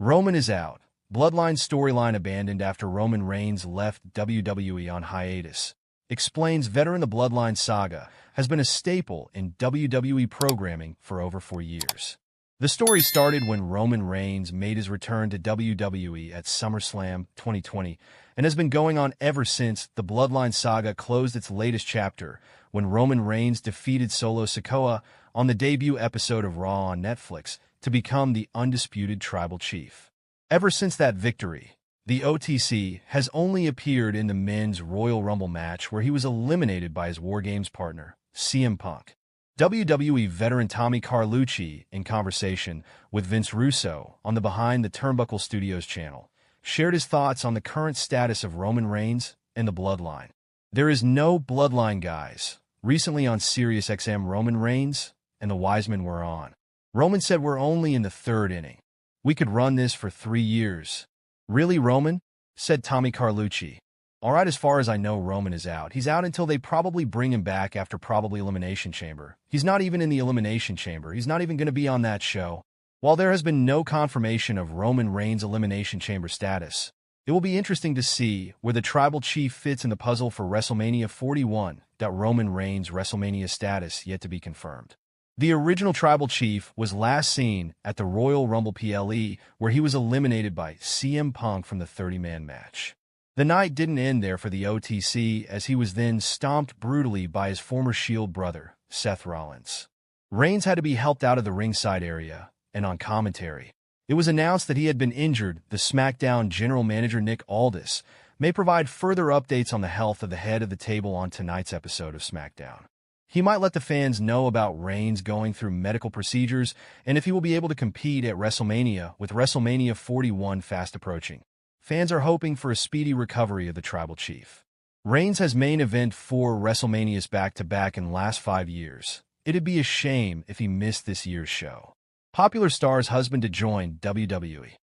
Roman is out. Bloodline storyline abandoned after Roman Reigns left WWE on hiatus. Explains veteran The Bloodline saga has been a staple in WWE programming for over 4 years. The story started when Roman Reigns made his return to WWE at SummerSlam 2020 and has been going on ever since. The Bloodline saga closed its latest chapter when Roman Reigns defeated Solo Sekua on the debut episode of RAW on Netflix to become the undisputed tribal chief. Ever since that victory, the OTC has only appeared in the men's Royal Rumble match where he was eliminated by his War Games partner, CM Punk. WWE veteran Tommy Carlucci, in conversation with Vince Russo on the Behind the Turnbuckle Studios channel, shared his thoughts on the current status of Roman Reigns and the Bloodline. There is no Bloodline, guys. Recently on SiriusXM, Roman Reigns and the Wisemen were on. Roman said, "We're only in the 3rd inning. We could run this for 3 years." "Really, Roman?" said Tommy Carlucci. "All right, as far as I know, Roman is out. He's out until they probably bring him back after probably Elimination Chamber. He's not even in the Elimination Chamber. He's not even going to be on that show." While there has been no confirmation of Roman Reigns' Elimination Chamber status, it will be interesting to see where the Tribal Chief fits in the puzzle for WrestleMania 41. Roman Reigns' WrestleMania status yet to be confirmed. The original Tribal Chief was last seen at the Royal Rumble PLE, where he was eliminated by CM Punk from the 30-man match. The night didn't end there for the OTC, as he was then stomped brutally by his former Shield brother, Seth Rollins. Reigns had to be helped out of the ringside area, and on commentary, it was announced that he had been injured. The Smackdown general manager Nick Aldis may provide further updates on the health of the head of the table on tonight's episode of Smackdown. He might let the fans know about Reigns going through medical procedures and if he will be able to compete at WrestleMania, with WrestleMania 41 fast approaching. Fans are hoping for a speedy recovery of the Tribal Chief. Reigns has main event 4 WrestleManias back-to-back in the last 5 years. It'd be a shame if he missed this year's show. Popular star's husband to join WWE.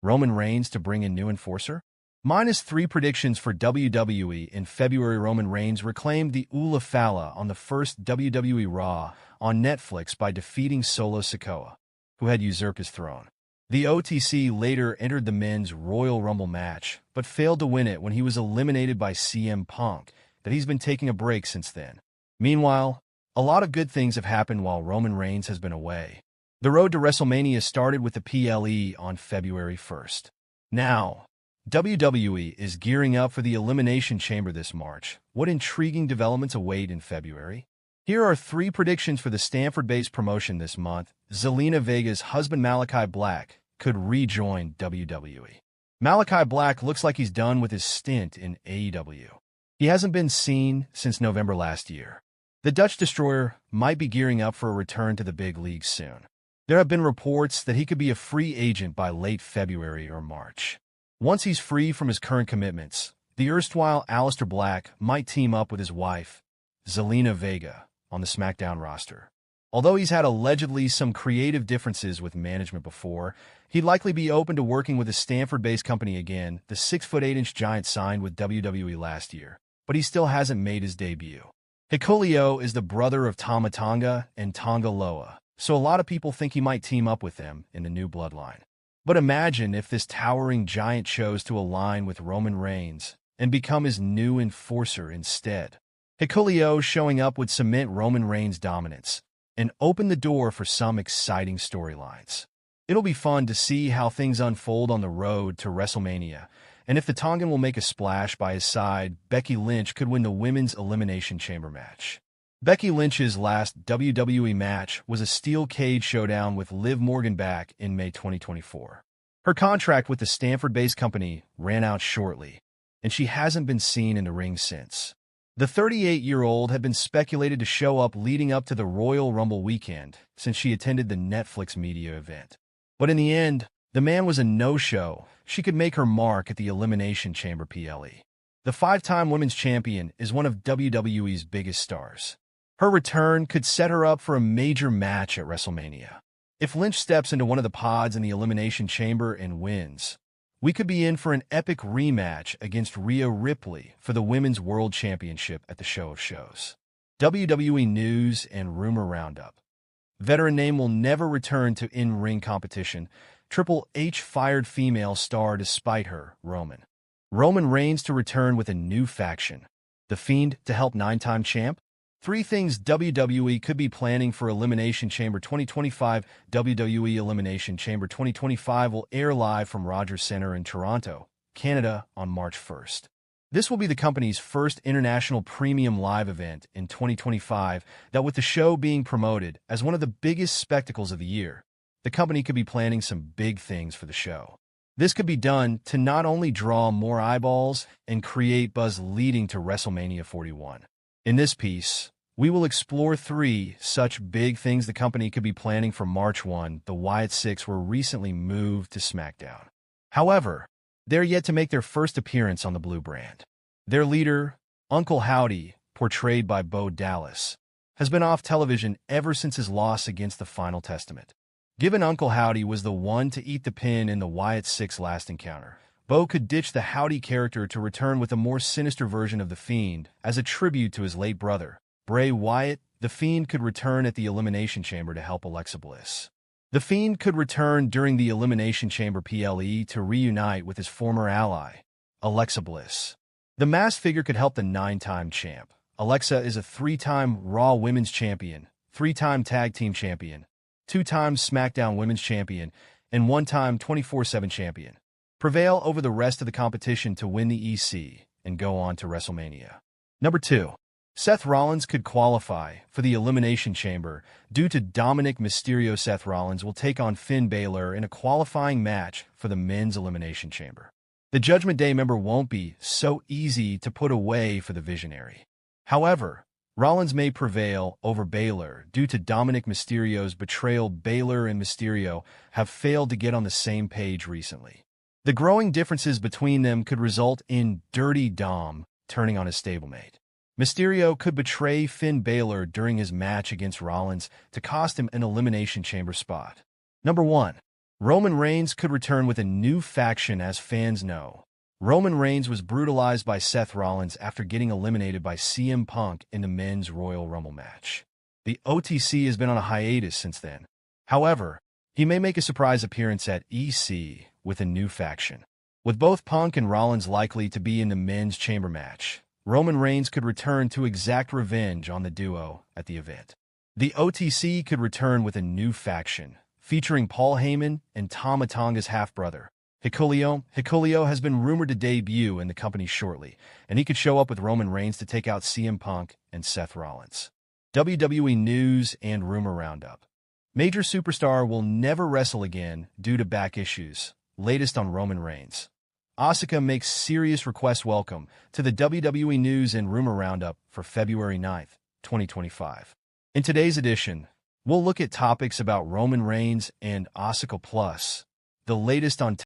Roman Reigns to bring in new enforcer? -3 predictions for WWE in February. Roman Reigns reclaimed the Ula Fala on the first WWE RAW on Netflix by defeating Solo Sekua, who had usurped his throne. The OTC later entered the men's Royal Rumble match, but failed to win it when he was eliminated by CM Punk. That he's been taking a break since then. Meanwhile, a lot of good things have happened while Roman Reigns has been away. The road to WrestleMania started with the PLE on February 1st. Now, WWE is gearing up for the Elimination Chamber this March. What intriguing developments await in February? Here are 3 predictions for the Stamford-based promotion this month. Zelina Vega's husband Malakai Black could rejoin WWE. Malakai Black looks like he's done with his stint in AEW. He hasn't been seen since November last year. The Dutch Destroyer might be gearing up for a return to the big leagues soon. There have been reports that he could be a free agent by late February or March. Once he's free from his current commitments, the erstwhile Alessster Black might team up with his wife, Zelina Vega, on the Smackdown roster. Although he's had allegedly some creative differences with management before, he'd likely be open to working with a Stamford-based company again. The 6'8" giant signed with WWE last year, but he still hasn't made his debut. Hikuleo is the brother of Tama Tonga and Tonga Loa, so a lot of people think he might team up with them in the new Bloodline. But imagine if this towering giant chose to align with Roman Reigns and become his new enforcer instead. Hikuleo showing up would cement Roman Reigns' dominance and open the door for some exciting storylines. It'll be fun to see how things unfold on the road to WrestleMania, and if the Tongan will make a splash by his side, Becky Lynch could win the Women's Elimination Chamber match. Becky Lynch's last WWE match was a steel cage showdown with Liv Morgan back in May 2024. Her contract with the Stamford-based company ran out shortly, and she hasn't been seen in the ring since. The 38-year-old had been speculated to show up leading up to the Royal Rumble weekend since she attended the Netflix media event. But in the end, the man was a no-show. She could make her mark at the Elimination Chamber PLE. The 5-time women's champion is one of WWE's biggest stars. Her return could set her up for a major match at WrestleMania. If Lynch steps into one of the pods in the Elimination Chamber and wins, we could be in for an epic rematch against Rhea Ripley for the Women's World Championship at the Show of Shows. WWE News and Rumor Roundup. Veteran name will never return to in-ring competition. Triple H fired female star despite her, Roman Reigns to return with a new faction. The Fiend to help 9-time champ? 3 things WWE could be planning for Elimination Chamber 2025. WWE Elimination Chamber 2025 will air live from Rogers Centre in Toronto, Canada on March 1st. This will be the company's first international premium live event in 2025 that, with the show being promoted as one of the biggest spectacles of the year, the company could be planning some big things for the show. This could be done to not only draw more eyeballs and create buzz leading to WrestleMania 41. In this piece, we will explore 3 such big things the company could be planning for March 1. The Wyatt Six were recently moved to Smackdown. However, they're yet to make their first appearance on the Blue brand. Their leader, Uncle Howdy, portrayed by Bo Dallas, has been off television ever since his loss against the Final Testament. Given Uncle Howdy was the one to eat the pin in the Wyatt Six last encounter, Bo could ditch the Howdy character to return with a more sinister version of The Fiend as a tribute to his late brother, Bray Wyatt. The Fiend could return at the Elimination Chamber to help Alexa Bliss. The Fiend could return during the Elimination Chamber PLE to reunite with his former ally, Alexa Bliss. The masked figure could help the 9-time champ. Alexa is a 3-time Raw Women's Champion, 3-time Tag Team Champion, 2-time SmackDown Women's Champion, and 1-time 24/7 Champion. Prevail over the rest of the competition to win the EC and go on to WrestleMania. Number 2. Seth Rollins could qualify for the Elimination Chamber due to Dominic Mysterio. Seth Rollins will take on Finn Balor in a qualifying match for the Men's Elimination Chamber. The Judgment Day member won't be so easy to put away for the Visionary. However, Rollins may prevail over Balor due to Dominic Mysterio's betrayal. Balor and Mysterio have failed to get on the same page recently. The growing differences between them could result in Dirty Dom turning on his stablemate. Mysterio could betray Finn Balor during his match against Rollins to cost him an Elimination Chamber spot. Number 1. Roman Reigns could return with a new faction. As fans know, Roman Reigns was brutalized by Seth Rollins after getting eliminated by CM Punk in the Men's Royal Rumble match. The OTC has been on a hiatus since then. However, he may make a surprise appearance at EC with a new faction. With both Punk and Rollins likely to be in the Men's Chamber match, Roman Reigns could return to exact revenge on the duo at the event. The OTC could return with a new faction, featuring Paul Heyman and Tama Tonga's half-brother, Hikuleo. Hikuleo has been rumored to debut in the company shortly, and he could show up with Roman Reigns to take out CM Punk and Seth Rollins. WWE News and Rumor Roundup. Major superstar will never wrestle again due to back issues. Latest on Roman Reigns. Asuka makes serious request. Welcome to the WWE News and Rumor Roundup for February 9th, 2025. In today's edition, we'll look at topics about Roman Reigns and Asuka plus the latest on